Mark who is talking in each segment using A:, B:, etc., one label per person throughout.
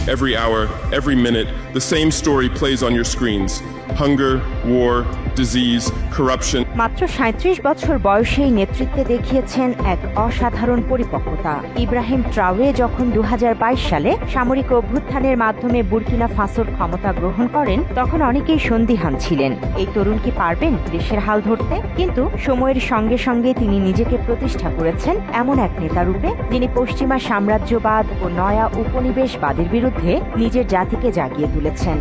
A: Every hour, every minute, the same story plays on your screens. Hunger, war, disease, corruption.
B: মাত্র ৩৭ বছর বয়সেই নেতৃত্বে দেখিয়েছেন এক অসাধারণ পরিপক্কতা। ইব্রাহিম ট্রাওরে যখন ২০২২ সালে সামরিক অভ্যুত্থানের মাধ্যমে বুর্কিনা ফাসোর ক্ষমতা গ্রহণ করেন, তখন অনেকেই সন্দিহান ছিলেন এই তরুণ কি পারবেন দেশের হাল ধরতে। কিন্তু সময়ের সঙ্গে সঙ্গে তিনি নিজেকে প্রতিষ্ঠা করেছেন এমন এক নেতারূপে, যিনি পশ্চিমা সাম্রাজ্যবাদ ও নয়া উপনিবেশবাদের বিরুদ্ধে নিজের জাতিকে জাগিয়ে তুলেছেন।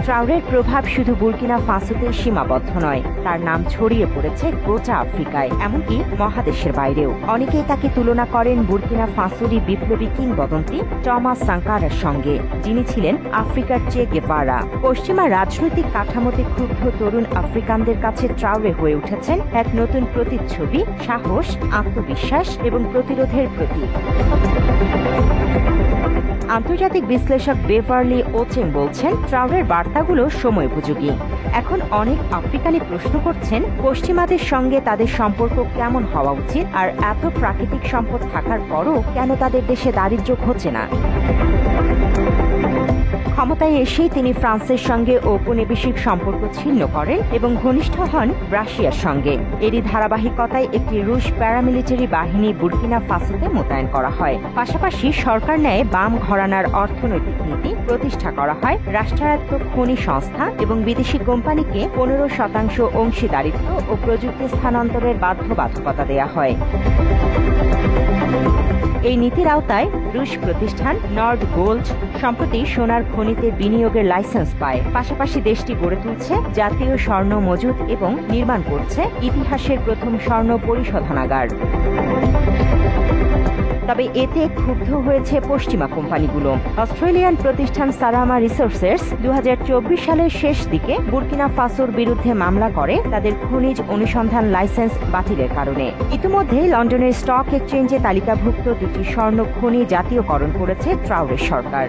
B: ট্রাওরের প্রভাব শুধু বুর্কিনা ফাসোতেই সীমাবদ্ধ নয়, তার নাম ছড়িয়ে পড়েছে গোটা আফ্রিকায়, এমনকি মহাদেশের বাইরেও। অনেকেই তাকে তুলনা করেন বুর্কিনা ফাসোরই বিপ্লবী কিংবদন্তি টমাস সাঙ্কারার সঙ্গে, যিনি ছিলেন আফ্রিকার চে গেভারা। পশ্চিমা রাজনৈতিক কাঠামোতে ক্ষুব্ধ তরুণ আফ্রিকানদের কাছে ট্রাওরে হয়ে উঠেছেন এক নতুন প্রতিচ্ছবি, সাহস, আত্মবিশ্বাস এবং প্রতিরোধের প্রতীক। আন্তর্জাতিক বিশ্লেষক বেভারলি ওচেং বলছেন, ট্রাওরের বার্তাগুলো সময়োপযোগী। এখন অনেক আফ্রিকানি প্রশ্ন করছেন পশ্চিমাদের সঙ্গে তাদের সম্পর্ক কেমন হওয়া উচিত, আর এত প্রাকৃতিক সম্পদ থাকার পরও কেন তাদের দেশে দারিদ্র্য ঘটছে না। ক্ষমতায় এসেই তিনি ফ্রান্সের সঙ্গে ঔপনিবেশিক সম্পর্ক ছিন্ন করেন এবং ঘনিষ্ঠ হন রাশিয়ার সঙ্গে। এরই ধারাবাহিকতায় একটি রুশ প্যারামিলিটারি বাহিনী বুর্কিনা ফাসোতে মোতায়েন করা হয়। পাশাপাশি সরকার নেয় বাম ঘরানার অর্থনৈতিক নীতি, প্রতিষ্ঠা করা হয় রাষ্ট্রায়ত্ত খনি সংস্থা এবং বিদেশি কোম্পানিকে ১৫% অংশীদারিত্ব ও প্রযুক্তি স্থানান্তরের বাধ্যবাধকতা দেয়া হয়। এই নীতির আওতায় রুশ প্রতিষ্ঠান নর্ড গোল্ড সম্প্রতি সোনার খনিতে বিনিয়োগের লাইসেন্স পায়। পাশাপাশি দেশটি গড়ে তুলছে জাতীয় স্বর্ণ মজুত এবং নির্মাণ করছে ইতিহাসের প্রথম স্বর্ণ পরিশোধনাগার। তবে এতে ক্ষুব্ধ হয়েছে পশ্চিমা কোম্পানিগুলো। অস্ট্রেলিয়ান প্রতিষ্ঠান সারামা রিসোর্সেস ২০২৪ সালের শেষ দিকে বুর্কিনা ফাসোর বিরুদ্ধে মামলা করে তাদের খনিজ অনুসন্ধান লাইসেন্স বাতিলের কারণে। ইতিমধ্যে লন্ডনের স্টক এক্সচেঞ্জে তালিকাভুক্ত দুটি স্বর্ণ খনি জাতীয়করণ করেছে ট্রাওরের সরকার।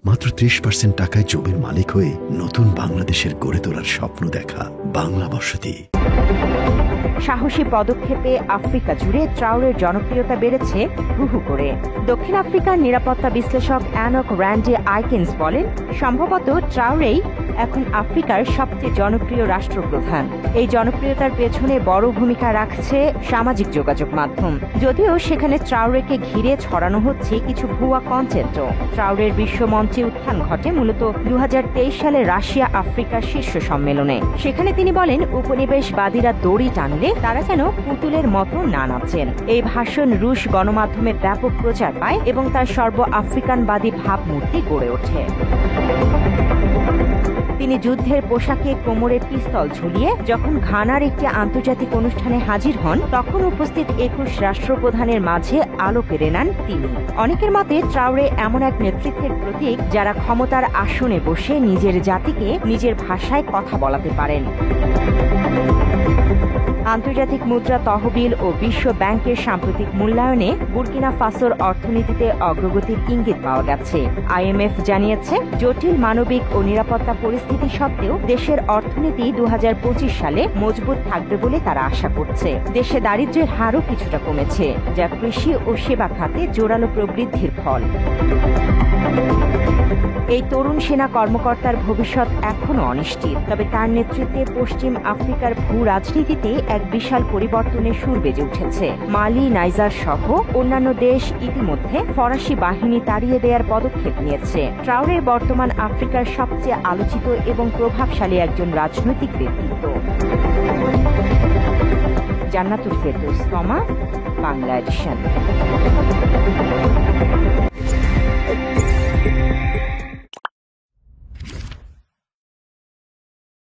C: মাত্র ৩০% টাকায় জমির মালিক হয়ে নতুন বাংলাদেশের গড়ে তোলার স্বপ্ন দেখা বাংলা বসতি।
B: সাহসী পদক্ষেপে আফ্রিকা জুড়ে ট্রাওরের জনপ্রিয়তা বেড়েছে হু করে। দক্ষিণ আফ্রিকার নিরাপত্তা বিশ্লেষক অ্যানক র্যান্ডি আইকেন্স বলেন, সম্ভবত ট্রাওরেই এখন আফ্রিকার সবচেয়ে জনপ্রিয় রাষ্ট্রপ্রধান। এই জনপ্রিয়তার পেছনে বড় ভূমিকা রাখছে সামাজিক যোগাযোগ মাধ্যম, যদিও সেখানে ট্রাওরেকে ঘিরে ছড়ানো হচ্ছে কিছু ভুয়া কন্টেন্টও। ট্রাওরের বিশ্বমঞ্চে উত্থান ঘটে মূলত ২০২৩ সালে রাশিয়া আফ্রিকা শীর্ষ সম্মেলনে। সেখানে তিনি বলেন, উপনিবেশবাদীরা দড়ি টানলে তারা যেন পুতুলের মতো না নাচেন। এই ভাষণ রুশ গণমাধ্যমে ব্যাপক প্রচার পায় এবং তার সর্ব আফ্রিকানবাদী ভাবমূর্তি গড়ে ওঠে। তিনি যুদ্ধের পোশাকে কোমরে পিস্তল ঝুলিয়ে যখন ঘানার একটি আন্তর্জাতিক অনুষ্ঠানে হাজির হন, তখন উপস্থিত ২১ রাষ্ট্রপ্রধানের মাঝে আলো কেড়ে নেন তিনি। অনেকের মতে ট্রাওরে এমন এক নেতৃত্বের প্রতীক যারা ক্ষমতার আসনে বসে নিজের জাতিকে নিজের ভাষায় কথা বলাতে পারেন। আন্তর্জাতিক মুদ্রা তহবিল ও বিশ্ব ব্যাংকের সাম্প্রতিক মূল্যায়নে বুর্কিনা ফাসোর অর্থনীতিতে অগ্রগতির ইঙ্গিত পাওয়া গেছে। IMF জানিয়েছে, জটিল মানবিক ও নিরাপত্তা পরিস্থিতি সত্ত্বেও দেশের অর্থনীতি ২০২৫ সালে মজবুত থাকবে বলে তারা আশা করছে। দেশে দারিদ্র্যের হারও কিছুটা কমেছে, যা কৃষি ও সেবা খাতে জোরালো প্রবৃদ্ধির ফল। এই তরুণ সেনা কর্মকর্তার ভবিষ্যৎ এখনও অনিশ্চিত, তবে তার নেতৃত্বে পশ্চিম আফ্রিকার ভূ রাজনীতিতে এক বিশাল পরিবর্তনের সুর বেজে উঠেছে। মালি, নাইজার সহ অন্যান্য দেশ ইতিমধ্যে ফরাসি বাহিনী তাড়িয়ে দেওয়ার পদক্ষেপ নিয়েছে। ট্রাওরে বর্তমান আফ্রিকার সবচেয়ে আলোচিত এবং প্রভাবশালী একজন রাজনৈতিক ব্যক্তিত্ব। জান্নাতুল ফেরদৌস, বাংলা এডিশন।